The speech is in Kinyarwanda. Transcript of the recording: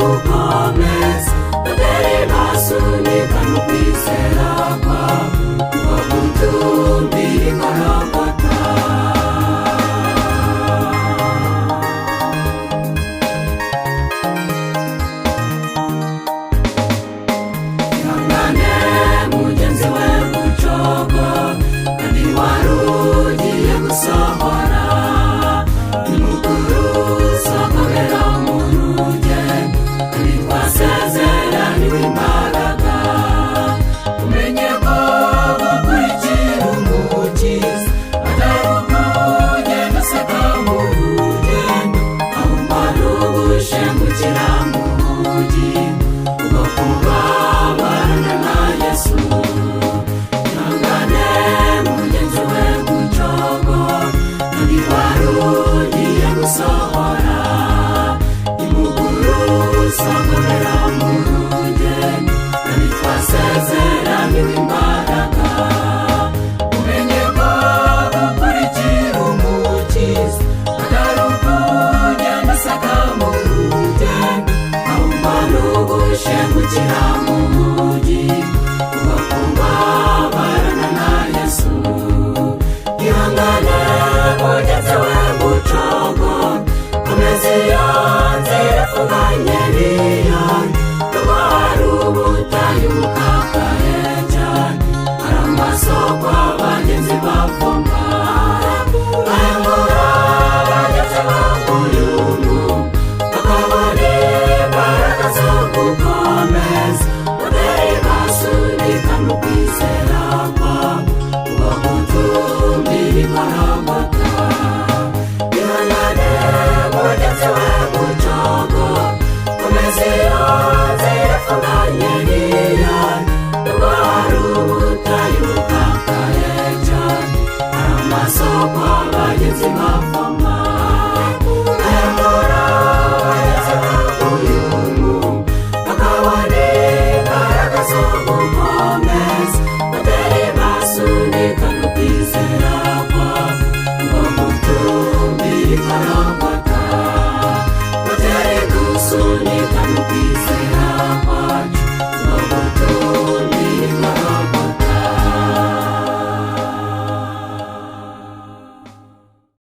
gukomeza batari basunika no kwizera kwabo bagutumbira ikorogota. Ihangane mugenzi we gucogo kandi wari ugiye gusohora imukuru sohorera mu rugendo kandi twasezeraniwe imbaraga. Umenye ko gukurikira umukiza atari ukugenda useka mu rugendo ahubwo ari ugushengukira mu bugingo bwo kubabarana na Yesu. Ihangane mugenzi we gucogo kandi wari ugiye gusohora imuguru sohorera mu rugendo kandi twasezeraniwe imbaraga. Umenye ko gukurikira umukiza atari ukugenda useka mu rugendo ahubwo ari ugushengukira mu bugingo bwo kubabarana na Yesu. Ihangane mugenzi we gucogo komeza iyo nzira ifunganye niyo nubwo hari ubutayu bukakaye cyane hari amasoko abagenzi bavoma ayobora abagenzi bakuyumu bakabona imbaraga zo gukomeza batari basunika no kwizera kwabo bagutumbira ikorogota. Ihangane mugenzi we gucogo komeza iyo nzira ifunganye niyo nubwo hari ubutayu bukakaye cyane hari amasoko abagenzi bavoma ayobora abagenzi bakuyumu bakabona imbaraga zo gukomeza batari basunika no kwizera kwabo bagutumbira ikorogota batari gusunika no kwizera